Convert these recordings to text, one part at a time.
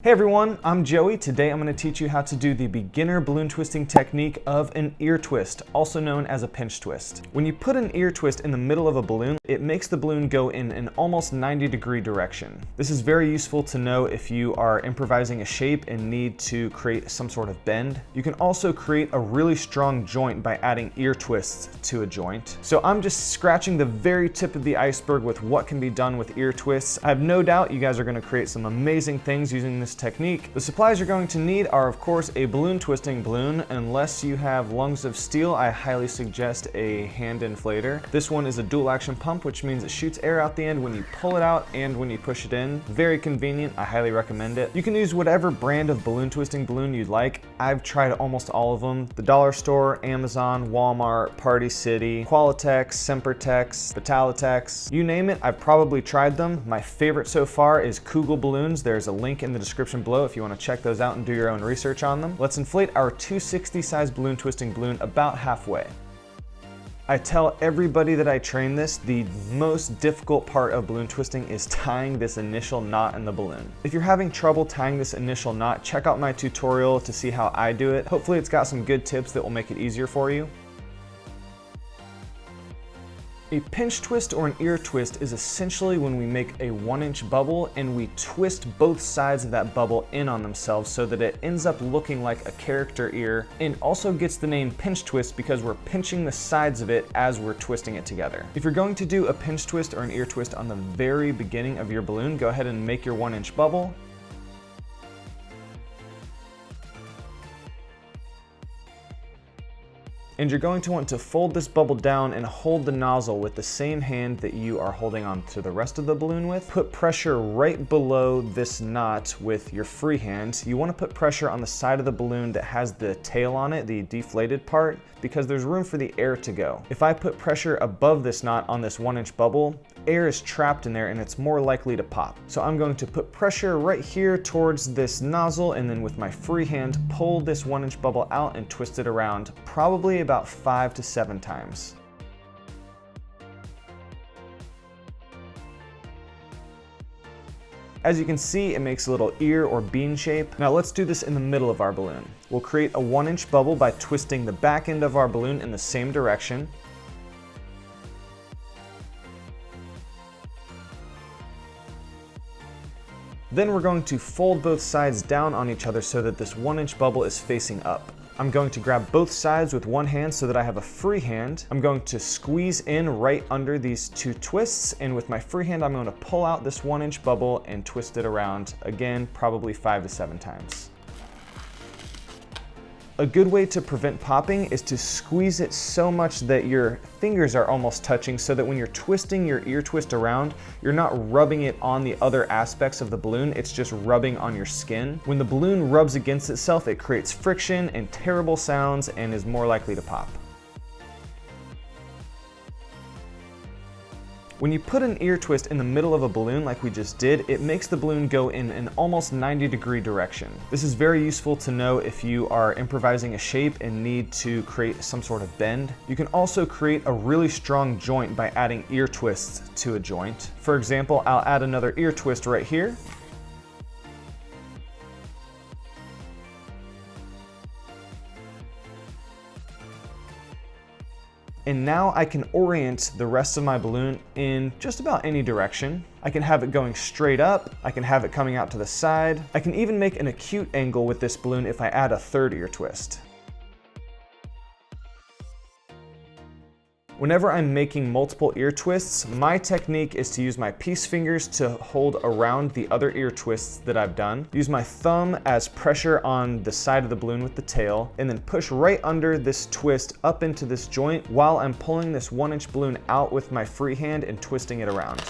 Hey everyone, I'm Joey. Today I'm going to teach you how to do the beginner balloon twisting technique of an ear twist, also known as a pinch twist. When you put an ear twist in the middle of a balloon, it makes the balloon go in an almost 90-degree direction. This is very useful to know if you are improvising a shape and need to create some sort of bend. You can also create a really strong joint by adding ear twists to a joint. So I'm just scratching the very tip of the iceberg with what can be done with ear twists. I have no doubt you guys are going to create some amazing things using this technique. The supplies you're going to need are of course a balloon twisting balloon. Unless you have lungs of steel, I highly suggest a hand inflator. This one is a dual action pump, which means it shoots air out the end when you pull it out and when you push it in. Very convenient, I highly recommend it. You can use whatever brand of balloon twisting balloon you'd like. I've tried almost all of them. The dollar store, Amazon, Walmart, Party City, Qualitex, Sempertex, Vitalitex, you name it, I've probably tried them. My favorite so far is Kugel balloons. There's a link in the description below if you want to check those out and do your own research on them. Let's inflate our 260 size balloon twisting balloon about halfway. I tell everybody that I train this, the most difficult part of balloon twisting is tying this initial knot in the balloon. If you're having trouble tying this initial knot, check out my tutorial to see how I do it. Hopefully it's got some good tips that will make it easier for you. A pinch twist or an ear twist is essentially when we make a 1-inch bubble and we twist both sides of that bubble in on themselves so that it ends up looking like a character ear, and also gets the name pinch twist because we're pinching the sides of it as we're twisting it together. If you're going to do a pinch twist or an ear twist on the very beginning of your balloon, go ahead and make your 1-inch bubble. And you're going to want to fold this bubble down and hold the nozzle with the same hand that you are holding on to the rest of the balloon with. Put pressure right below this knot with your free hand. You want to put pressure on the side of the balloon that has the tail on it, the deflated part, because there's room for the air to go. If I put pressure above this knot on this 1-inch bubble, air is trapped in there and it's more likely to pop. So I'm going to put pressure right here towards this nozzle, and then with my free hand, pull this 1-inch bubble out and twist it around, probably about 5 to 7 times. As you can see, it makes a little ear or bean shape. Now let's do this in the middle of our balloon. We'll create a 1-inch bubble by twisting the back end of our balloon in the same direction. Then we're going to fold both sides down on each other so that this 1-inch bubble is facing up. I'm going to grab both sides with one hand so that I have a free hand. I'm going to squeeze in right under these two twists, and with my free hand I'm going to pull out this 1-inch bubble and twist it around, again, probably 5 to 7 times. A good way to prevent popping is to squeeze it so much that your fingers are almost touching, so that when you're twisting your ear twist around, you're not rubbing it on the other aspects of the balloon, it's just rubbing on your skin. When the balloon rubs against itself, it creates friction and terrible sounds and is more likely to pop. When you put an ear twist in the middle of a balloon like we just did, it makes the balloon go in an almost 90-degree direction. This is very useful to know if you are improvising a shape and need to create some sort of bend. You can also create a really strong joint by adding ear twists to a joint. For example, I'll add another ear twist right here. And now I can orient the rest of my balloon in just about any direction. I can have it going straight up, I can have it coming out to the side. I can even make an acute angle with this balloon if I add a third ear twist. Whenever I'm making multiple ear twists, my technique is to use my peace fingers to hold around the other ear twists that I've done, use my thumb as pressure on the side of the balloon with the tail, and then push right under this twist up into this joint while I'm pulling this 1-inch balloon out with my free hand and twisting it around.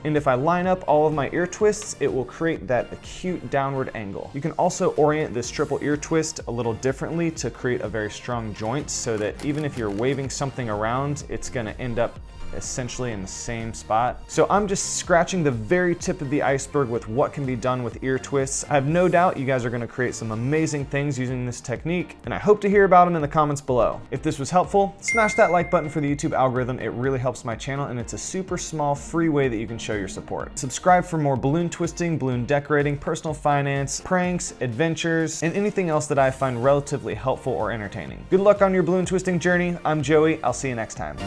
And if I line up all of my ear twists, it will create that acute downward angle. You can also orient this triple ear twist a little differently to create a very strong joint, so that even if you're waving something around, it's gonna end up essentially in the same spot. So I'm just scratching the very tip of the iceberg with what can be done with ear twists. I have no doubt you guys are gonna create some amazing things using this technique, and I hope to hear about them in the comments below. If this was helpful, smash that like button for the YouTube algorithm. It really helps my channel, and it's a super small free way that you can show your support. Subscribe for more balloon twisting, balloon decorating, personal finance, pranks, adventures, and anything else that I find relatively helpful or entertaining. Good luck on your balloon twisting journey. I'm Joey. I'll see you next time.